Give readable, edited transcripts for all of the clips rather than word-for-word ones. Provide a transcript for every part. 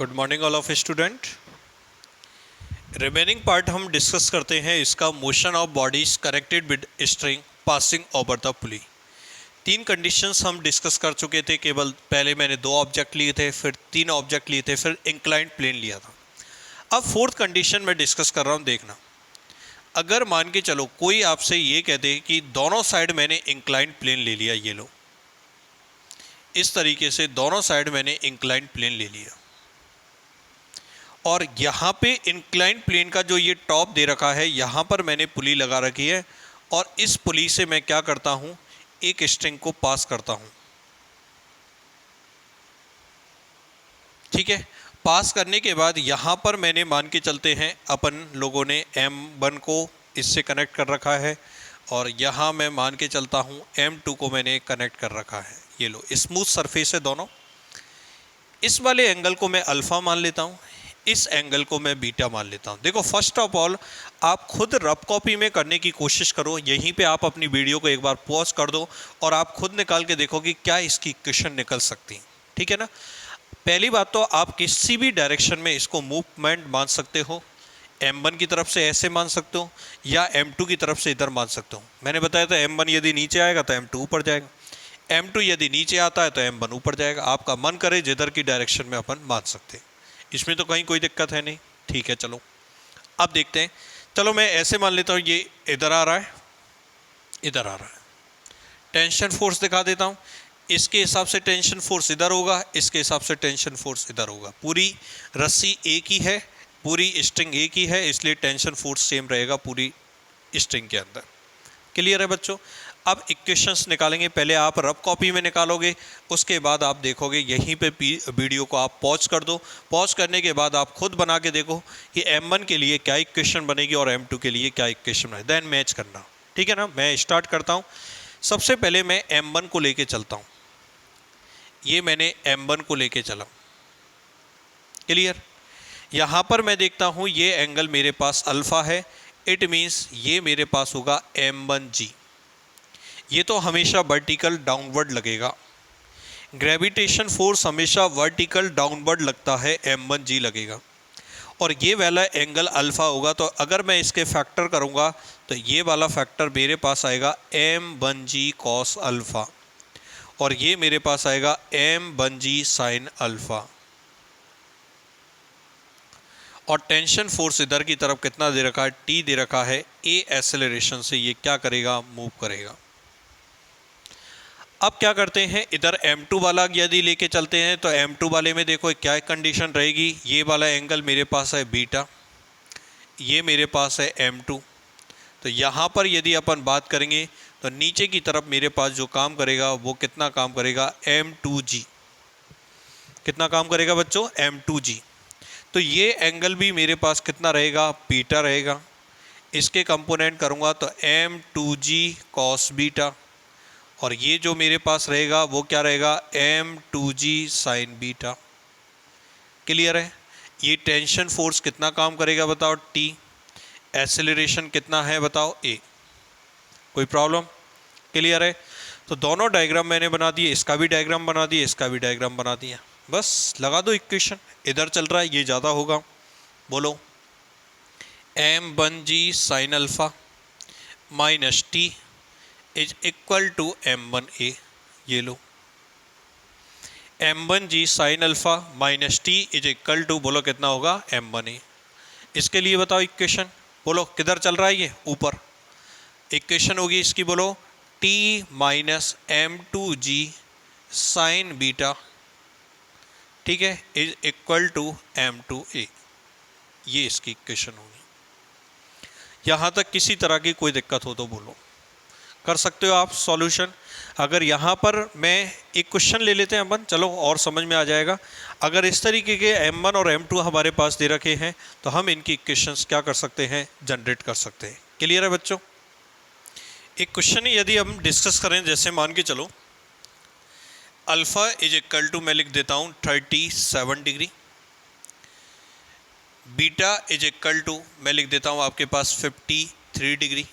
Good morning all of student. Remaining part हम discuss करते हैं इसका motion of bodies connected with string passing over the पुली। तीन conditions हम डिस्कस कर चुके थे। केवल पहले मैंने दो ऑब्जेक्ट लिए थे, फिर तीन ऑब्जेक्ट लिए थे, फिर इंक्लाइंड प्लेन लिया था। अब फोर्थ कंडीशन मैं डिस्कस कर रहा हूँ। देखना, अगर मान के चलो कोई आपसे ये कह दे कि दोनों साइड मैंने इंक्लाइंड प्लेन ले लिया, ये लो इस तरीके से दोनों साइड मैंने इंक्लाइंड प्लेन ले लिया, और यहाँ पे इंक्लाइंड प्लेन का जो ये टॉप दे रखा है, यहाँ पर मैंने पुली लगा रखी है, और इस पुली से मैं क्या करता हूँ, एक स्ट्रिंग को पास करता हूँ। ठीक है, पास करने के बाद यहाँ पर मैंने मान के चलते हैं अपन लोगों ने M1 को इससे कनेक्ट कर रखा है, और यहाँ मैं मान के चलता हूँ M2 को मैंने कनेक्ट कर रखा है। ये लो स्मूथ सरफेस है दोनों। इस वाले एंगल को मैं अल्फ़ा मान लेता हूँ, इस एंगल को मैं बीटा मान लेता हूँ। देखो, फर्स्ट ऑफ ऑल आप खुद रफ कॉपी में करने की कोशिश करो। यहीं पे आप अपनी वीडियो को एक बार पॉज कर दो और आप खुद निकाल के देखो कि क्या इसकी इक्वेशन निकल सकती है। ठीक है ना। पहली बात तो आप किसी भी डायरेक्शन में इसको मूवमेंट मान सकते हो। M1 की तरफ से ऐसे मान सकते हो, या M2 की तरफ से इधर मान सकते हो। मैंने बताया था M1 यदि नीचे आएगा तो M2 ऊपर जाएगा, M2 यदि नीचे आता है तो M1 ऊपर जाएगा। आपका मन करे जिधर की डायरेक्शन में अपन मान सकते हैं, इसमें तो कहीं कोई दिक्कत है नहीं। ठीक है, चलो अब देखते हैं। चलो मैं ऐसे मान लेता हूँ, ये इधर आ रहा है, इधर आ रहा है। टेंशन फोर्स दिखा देता हूँ। इसके हिसाब से टेंशन फोर्स इधर होगा, इसके हिसाब से टेंशन फोर्स इधर होगा। पूरी रस्सी एक ही है, पूरी स्ट्रिंग एक ही है, इसलिए टेंशन फोर्स सेम रहेगा पूरी स्ट्रिंग के अंदर। क्लियर है बच्चों। अब इक्वेशंस निकालेंगे। पहले आप रफ कॉपी में निकालोगे, उसके बाद आप देखोगे। यहीं पे वीडियो को आप पॉज कर दो। पॉज करने के बाद आप खुद बना के देखो कि M1 के लिए क्या इक्वेशन बनेगी और M2 के लिए क्या इक्वेशन बनेगी, देन मैच करना। ठीक है ना। मैं स्टार्ट करता हूँ। सबसे पहले मैं M1 को लेके चलता हूँ। ये मैंने M1 को लेके चला। क्लियर। यहाँ पर मैं देखता हूँ ये एंगल मेरे पास अल्फ़ा है, इट मीन्स ये मेरे पास होगा M1G। ये तो हमेशा वर्टिकल डाउनवर्ड लगेगा। ग्रेविटेशन फोर्स हमेशा वर्टिकल डाउनवर्ड लगता है, M1G लगेगा, और ये वाला एंगल अल्फ़ा होगा। तो अगर मैं इसके फैक्टर करूँगा तो ये वाला फैक्टर मेरे पास आएगा M1G कॉस अल्फ़ा, और ये मेरे पास आएगा M1G साइन अल्फ़ा। और टेंशन फोर्स इधर की तरफ कितना दे रखा है, T दे रखा है। A एक्सेलरेशन से ये क्या करेगा, मूव करेगा। अब क्या करते हैं, इधर M2 वाला यदि लेके चलते हैं तो M2 वाले में देखो क्या कंडीशन रहेगी। ये वाला एंगल मेरे पास है बीटा, ये मेरे पास है M2। तो यहाँ पर यदि अपन बात करेंगे तो नीचे की तरफ मेरे पास जो काम करेगा वो कितना काम करेगा, M2G। कितना काम करेगा बच्चों, M2G। तो ये एंगल भी मेरे पास कितना रहेगा, बीटा रहेगा। इसके कंपोनेंट करूँगा तो M2G कॉस बीटा, और ये जो मेरे पास रहेगा वो क्या रहेगा, M2G साइन बीटा। क्लियर है। ये टेंशन फोर्स कितना काम करेगा बताओ, T। एक्सेलरेशन कितना है बताओ, A। कोई प्रॉब्लम। क्लियर है। तो दोनों डायग्राम मैंने बना दिए, इसका भी डायग्राम बना दिया, इसका भी डायग्राम बना दिया। बस लगा दो इक्वेशन। इधर चल रहा है, ये ज़्यादा होगा। बोलो, M1G sine alpha minus T is equal to M1A। ये लो, M1G sine alpha minus T is equal to, बोलो कितना होगा, M1A। इसके लिए बताओ इक्वेशन, बोलो किधर चल रहा है ये, ऊपर। इक्वेशन होगी इसकी, बोलो T minus M2G sign beta, ठीक है, इज इक्वल टू M2A। ये इसकी इक्वेशन होगी। यहाँ तक किसी तरह की कोई दिक्कत हो तो बोलो, कर सकते हो आप सॉल्यूशन। अगर यहाँ पर मैं एक क्वेश्चन ले लेते हैं अपन, चलो और समझ में आ जाएगा। अगर इस तरीके के M1 और M2 हमारे पास दे रखे हैं तो हम इनकी इक्वेशंस क्या कर सकते हैं, जनरेट कर सकते हैं। क्लियर है बच्चों। एक क्वेश्चन यदि हम डिस्कस करें, जैसे मान के चलो अल्फ़ा इज इक्वल टू, मैं लिख देता हूँ 37 degree, beta is equal to मैं लिख देता हूँ आपके पास 53 डिग्री,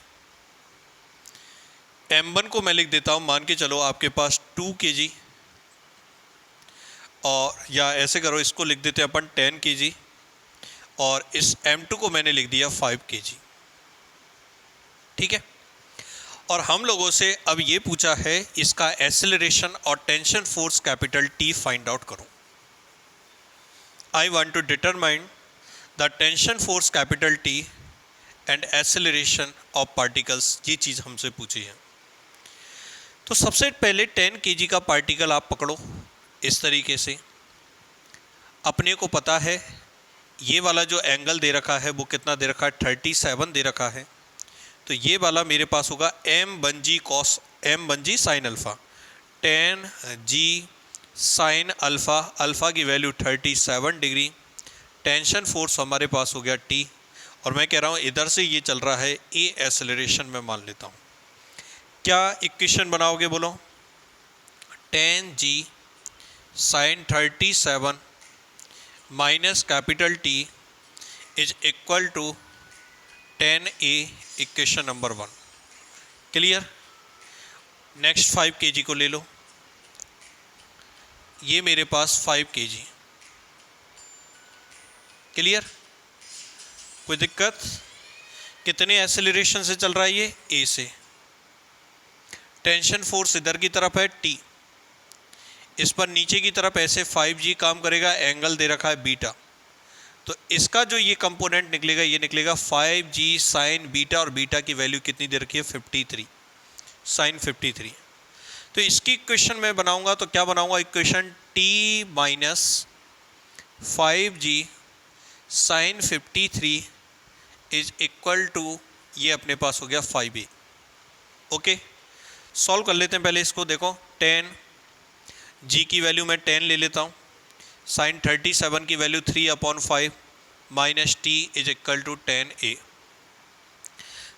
M1 को मैं लिख देता हूँ मान के चलो आपके पास 2 kg, और या ऐसे करो, इसको लिख देते हैं अपन 10 kg और इस M2 को मैंने लिख दिया 5 kg। ठीक है। और हम लोगों से अब ये पूछा है इसका एक्सेलरेशन और tension force capital T find out करो। I want to determine the tension force capital T and acceleration of particles, ये चीज़ हमसे पूछी है। तो सबसे पहले 10 kg का पार्टिकल आप पकड़ो इस तरीके से। अपने को पता है ये वाला जो एंगल दे रखा है वो कितना दे रखा है, 37 दे रखा है। तो ये वाला मेरे पास होगा m 1g sine alpha, 10g sine alpha, alpha की वैल्यू 37 डिग्री। टेंशन फोर्स हमारे पास हो गया T, और मैं कह रहा हूँ इधर से ये चल रहा है A एक्सेलरेशन में मान लेता हूँ। क्या इक्वेशन बनाओगे बोलो, 10g sine 37 minus capital T is equal to 10A, equation number 1। Clear. Next 5 kg को ले लो, ये मेरे पास 5 kg। क्लियर, कोई दिक्कत? कितने एक्सेलरेशन से चल रहा है ये, A से। टेंशन फोर्स इधर की तरफ है T, इस पर नीचे की तरफ ऐसे 5g काम करेगा, एंगल दे रखा है बीटा। तो इसका जो ये कंपोनेंट निकलेगा ये निकलेगा 5g साइन बीटा, और बीटा की वैल्यू कितनी दे रखी है, 53 साइन 53। तो इसकी इक्वेशन मैं बनाऊंगा तो क्या बनाऊंगा, equation T minus 5g sine 53 is equal to, ये अपने पास हो गया 5a। ओके, सॉल्व कर लेते हैं पहले इसको। देखो 10 g की वैल्यू मैं 10 ले लेता हूँ, साइन 37 की value 3/5 minus t is equal to 10a।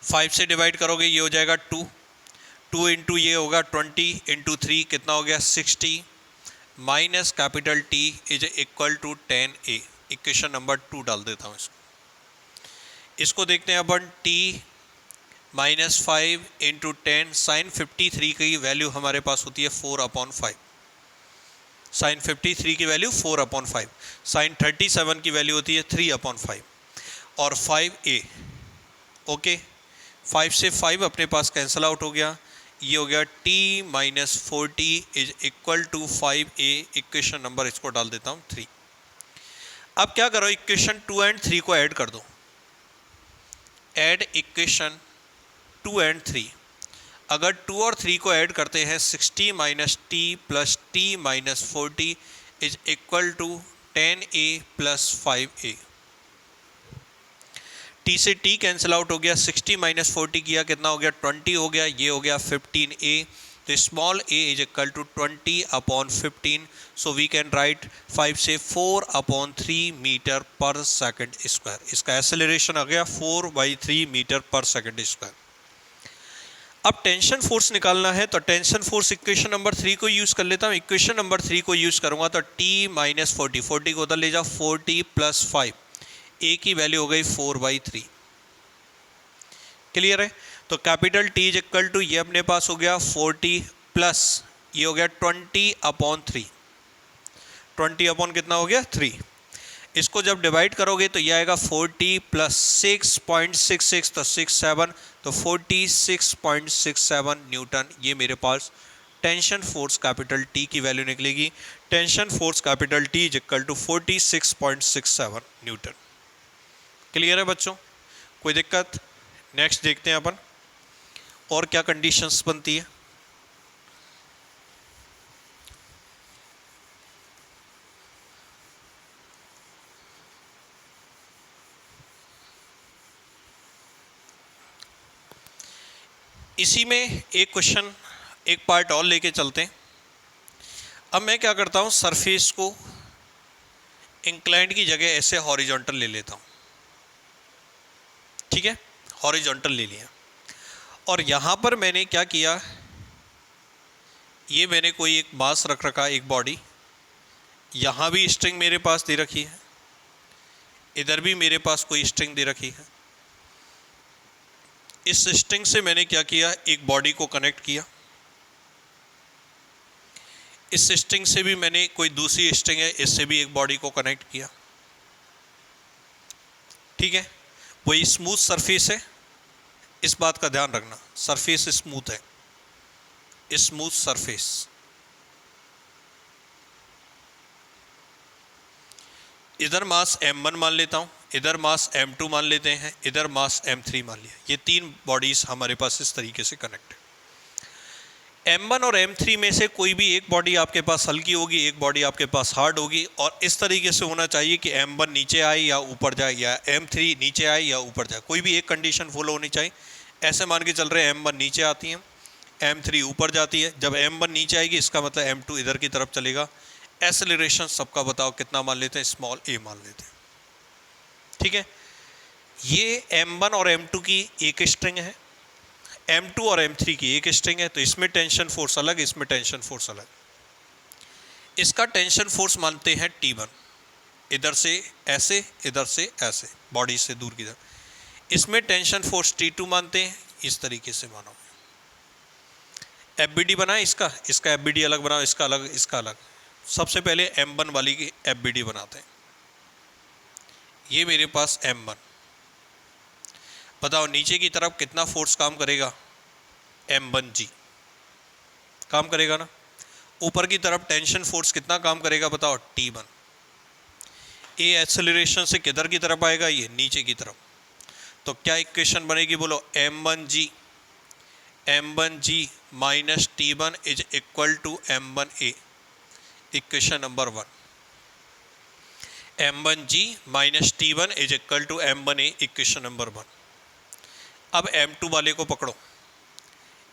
5 से डिवाइड करोगे ये हो जाएगा 2 इंटू ये होगा 20 इंटू 3 कितना हो गया 60, minus capital T is equal to 10a। Equation number 2 डाल देता हूँ इसको देखते हैं अपन। T माइनस 5 इंटू 10 साइन 53 की वैल्यू हमारे पास होती है 4/5। साइन 53 की वैल्यू 4/5, साइन 37 की वैल्यू होती है 3/5 और 5a। ओके, 5 से 5 अपने पास कैंसिल आउट हो गया, ये हो गया T minus 40 is equal to 5a। Equation number इसको डाल देता हूँ 3। अब क्या करो, इक्वेशन 2 एंड 3 को ऐड कर दो। Add equation 2 and 3। अगर 2 और 3 को ऐड करते हैं 60 minus T plus T minus 40 is equal to 10a plus 5a। t से t कैंसिल आउट हो गया, 60 माइनस 40 किया कितना हो गया 20 हो गया, ये हो गया 15a। तो small a is equal to 20/15। So we can write 5 से 4/3 मीटर पर सेकंड स्क्वायर। इसका एक्सेलरेशन आ गया 4/3 मीटर पर सेकंड स्क्वायर। अब टेंशन फोर्स निकालना है, तो टेंशन फोर्स इक्वेशन नंबर 3 को यूज़ कर लेता हूँ। इक्वेशन नंबर 3 को यूज़ करूँगा तो t माइनस 40 को उधर ले जाओ, 40 प्लस 5, a की वैल्यू हो गई 4/3। क्लियर है। तो capital T is equal to, ये अपने पास हो गया 40 प्लस ये हो गया 20/3। 20 कितना हो गया 3। इसको जब डिवाइड करोगे तो ये आएगा 40 प्लस 6.66 तो 67, तो 46.67 न्यूटन। ये मेरे पास टेंशन फोर्स कैपिटल T की वैल्यू निकलेगी। Tension force capital T is equal to 46.67 newton. Clear है बच्चों, कोई दिक्कत? नेक्स्ट देखते हैं अपन और क्या कंडीशंस बनती है। इसी में एक क्वेश्चन, एक पार्ट और लेके चलते हैं। अब मैं क्या करता हूँ, सरफेस को इंक्लाइंड की जगह ऐसे हॉरिजॉन्टल ले लेता हूँ। ठीक है, हॉरिजॉन्टल ले लिया, और यहाँ पर मैंने क्या किया, ये मैंने कोई एक मास रख रखा, एक बॉडी। यहाँ भी स्ट्रिंग मेरे पास दे रखी है, इधर भी मेरे पास कोई स्ट्रिंग दे रखी है। इस स्ट्रिंग से मैंने क्या किया, एक बॉडी को कनेक्ट किया। इस स्ट्रिंग से भी मैंने कोई दूसरी स्ट्रिंग है इससे भी एक बॉडी को कनेक्ट किया, ठीक है। वही स्मूथ सरफेस है, इस बात का ध्यान रखना, सरफेस स्मूथ है, स्मूथ सरफेस। इधर मास m1 मान लेता हूं, इधर मास m2 मान लेते हैं, इधर मास m3 मान लिया। ये तीन बॉडीज हमारे पास इस तरीके से कनेक्ट है। m1 और m3 में से कोई भी एक बॉडी आपके पास हल्की होगी, एक बॉडी आपके पास हार्ड होगी, और इस तरीके से होना चाहिए कि m1 नीचे आए या ऊपर जाए, या m3 नीचे आए या ऊपर जाए, कोई भी एक कंडीशन फॉलो होनी चाहिए। ऐसे मान के चल रहे हैं m1 नीचे आती है, m3 ऊपर जाती है। जब m1 नीचे आएगी इसका मतलब m2 इधर की तरफ चलेगा। एक्सेलरेशन सबका बताओ कितना मान लेते हैं, स्मॉल a मान लेते हैं, ठीक है। ये m1 और m2 की एक स्ट्रिंग है, m2 और m3 की एक स्ट्रिंग है, तो इसमें टेंशन फोर्स अलग, इसमें टेंशन फोर्स अलग। इसका टेंशन फोर्स मानते हैं T1, इधर से ऐसे, इधर से ऐसे, बॉडी से दूर की तरफ। इसमें टेंशन फोर्स T2 मानते हैं, इस तरीके से मानो। FBD बनाए इसका, इसका FBD अलग बनाओ, इसका अलग, इसका अलग। सबसे पहले m1 वाली की FBD बनाते हैं। ये मेरे पास m1, बताओ नीचे की तरफ कितना फोर्स काम करेगा, m1G काम करेगा ना। ऊपर की तरफ टेंशन फोर्स कितना काम करेगा बताओ, T1। ए एक्सेलरेशन से किधर की तरफ आएगा, ये नीचे की तरफ। तो क्या इक्वेशन बनेगी बोलो, m1G minus T1 is equal to m1A। Equation number 1, m1G minus T1 is equal to m1A, equation number 1। अब m2 वाले को पकड़ो,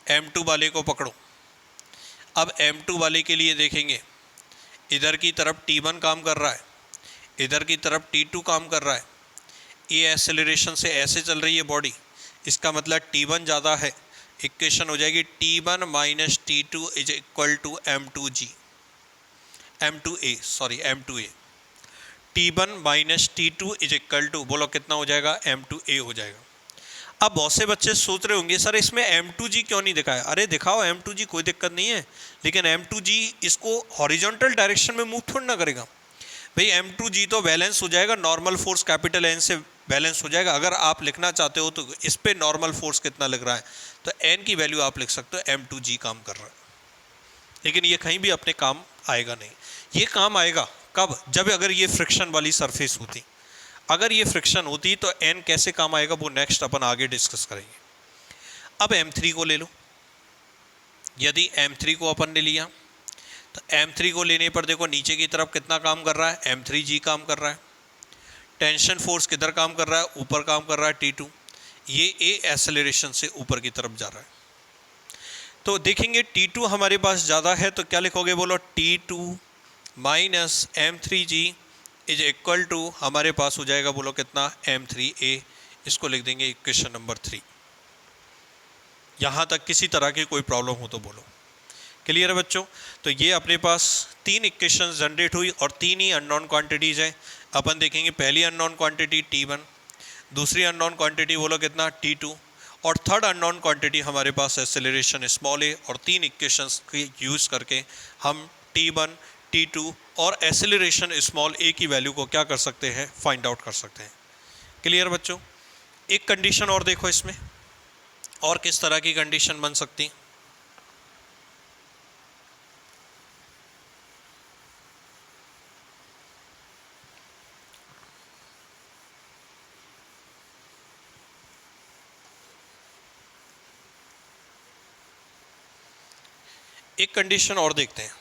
m2 वाले को पकड़ो। अब m2 वाले के लिए देखेंगे, इधर की तरफ T1 काम कर रहा है, इधर की तरफ T2 काम कर रहा है। ये एक्सेलरेशन से ऐसे चल रही है बॉडी, इसका मतलब T1 ज़्यादा है। इक्वेशन हो जाएगी T1 minus T2 is equal to m2G, m2A, sorry m2A। T1 minus T2 is equal to, बोलो कितना हो जाएगा, m2A हो जाएगा। अब बहुत से बच्चे सोच रहे होंगे सर इसमें m2G क्यों नहीं दिखाया। अरे दिखाओ m2G, कोई दिक्कत नहीं है, लेकिन m2G इसको हॉरिजॉन्टल डायरेक्शन में मूव थोड़ा ना करेगा भाई। m2G तो बैलेंस हो जाएगा, नॉर्मल फोर्स कैपिटल N से बैलेंस हो जाएगा। अगर आप लिखना चाहते हो तो इस पे नॉर्मल फोर्स कितना लग रहा है, तो N की वैल्यू आप लिख सकते हो, m2G काम कर रहा है। लेकिन ये कहीं भी अपने काम आएगा नहीं। ये काम आएगा कब, जब अगर ये फ्रिक्शन वाली सरफेस होती। अगर ये फ्रिक्शन होती तो N कैसे काम आएगा, वो नेक्स्ट अपन आगे डिस्कस करेंगे। अब m3 को ले लो। यदि m3 को अपन ने लिया तो m3 को लेने पर देखो नीचे की तरफ कितना काम कर रहा है, m3G काम कर रहा है। टेंशन फोर्स किधर काम कर रहा है, ऊपर काम कर रहा है, T2। ये A एक्सेलरेशन से ऊपर की तरफ जा रहा है। तो देखेंगे T2 हमारे पास ज़्यादा है, तो क्या लिखोगे बोलो, T2 minus m3G is equal to, हमारे पास हो जाएगा बोलो कितना, m3A। इसको लिख देंगे इक्वेशन नंबर 3। यहाँ तक किसी तरह की कोई प्रॉब्लम हो तो बोलो। क्लियर है बच्चों। तो ये अपने पास तीन इक्वेशन जनरेट हुई और तीन ही अननोन क्वांटिटीज़ हैं। अपन देखेंगे पहली अननोन क्वांटिटी T1, दूसरी अननोन क्वांटिटी बोलो कितना, T2, और थर्ड अननोन क्वांटिटी हमारे पास एक्सेलरेशन स्मॉल a। और तीन इक्वेशंस की यूज़ करके हम T1, T2 और एक्सेलरेशन स्मॉल a की वैल्यू को क्या कर सकते हैं, फाइंड आउट कर सकते हैं। क्लियर बच्चों। एक कंडीशन और देखो इसमें, और किस तरह की कंडीशन बन सकती। एक कंडीशन और देखते हैं।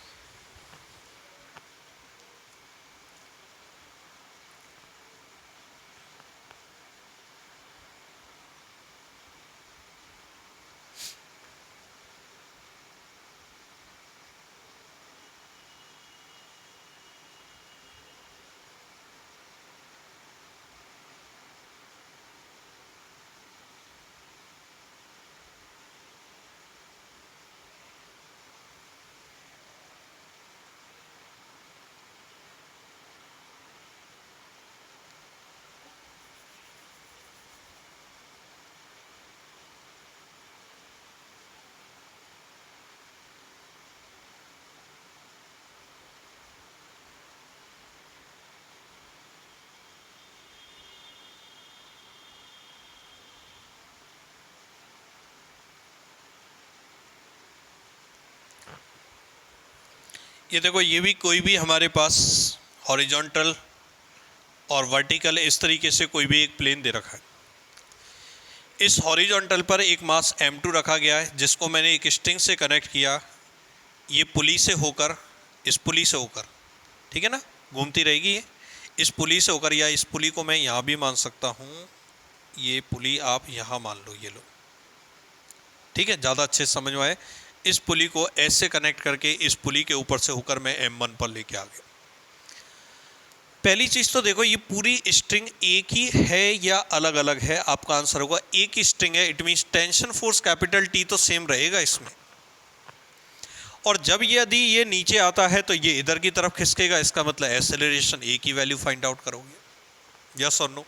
ये देखो, ये भी कोई भी हमारे पास हॉरिजॉन्टल और वर्टिकल इस तरीके से कोई भी एक प्लेन दे रखा है। इस हॉरिजॉन्टल पर एक मास m2 रखा गया है, जिसको मैंने एक स्ट्रिंग से कनेक्ट किया, ये पुली से होकर, इस पुली से होकर, ठीक है ना, घूमती रहेगी ये, इस पुली से होकर, या इस पुली को मैं यहाँ भी मान सकता हूँ, ये पुली आप यहाँ मान लो, ये लो, ठीक है, ज़्यादा अच्छे से समझ में आए। इस पुली को ऐसे कनेक्ट करके इस पुली के ऊपर से होकर मैं m1 पर लेके आ गया। पहली चीज़ तो देखो, ये पूरी स्ट्रिंग एक ही है या अलग अलग है? आपका आंसर होगा एक ही स्ट्रिंग है। It means tension force capital T तो सेम रहेगा इसमें। और जब यदि ये नीचे आता है तो ये इधर की तरफ खिसकेगा, इसका मतलब एक्सेलरेशन ए की वैल्यू फाइंड आउट करोगे, यस और नो?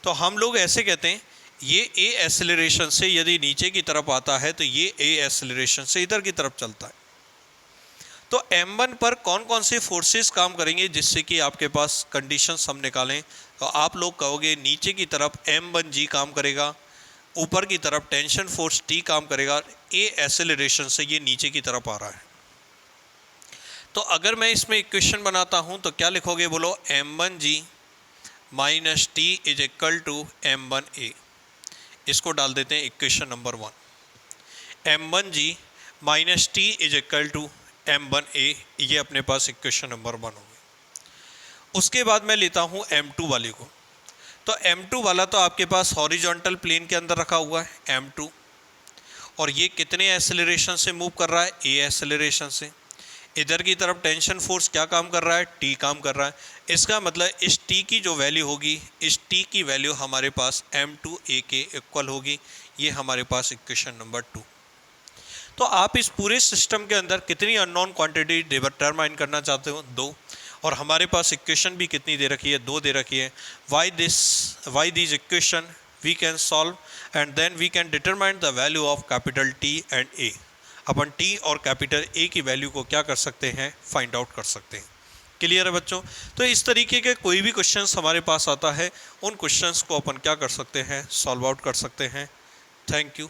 तो हम लोग ऐसे कहते हैं, ये ए एक्सेलरेशन से यदि नीचे की तरफ आता है तो ये ए एक्सेलरेशन से इधर की तरफ चलता है। तो m1 पर कौन कौन से फोर्सेस काम करेंगे जिससे कि आपके पास कंडीशंस हम निकालें? तो आप लोग कहोगे नीचे की तरफ m1g काम करेगा, ऊपर की तरफ टेंशन फोर्स T काम करेगा, ए एक्सेलरेशन से ये नीचे की तरफ आ रहा है। तो अगर मैं इसमें इक्वेशन बनाता हूँ तो क्या लिखोगे बोलो? m1g minus T is equal to m1a। इसको डाल देते हैं equation number 1। m1g minus T is equal to m1a, ये अपने पास इक्वेशन नंबर 1 हो गई। उसके बाद मैं लेता हूँ m2 वाले को। तो m2 वाला तो आपके पास हॉरिजॉन्टल प्लेन के अंदर रखा हुआ है m2, और ये कितने एक्सेलरेशन से मूव कर रहा है? a एक्सेलरेशन से। इधर की तरफ टेंशन फोर्स क्या काम कर रहा है? T काम कर रहा है। इसका मतलब इस T की जो वैल्यू होगी, इस T की वैल्यू हमारे पास m2a के इक्वल होगी। ये हमारे पास इक्वेशन नंबर 2। तो आप इस पूरे सिस्टम के अंदर कितनी अननोन क्वांटिटी डिटरमाइन करना चाहते हो? 2। और हमारे पास इक्वेशन भी कितनी दे रखी है? 2 दे रखी है। Why this equation we can solve and then we can determine the value of capital T and A। अपन T और कैपिटल A की वैल्यू को क्या कर सकते हैं? फाइंड आउट कर सकते हैं। क्लियर है बच्चों? तो इस तरीके के कोई भी क्वेश्चंस हमारे पास आता है, उन क्वेश्चंस को अपन क्या कर सकते हैं? सॉल्व आउट कर सकते हैं। Thank you.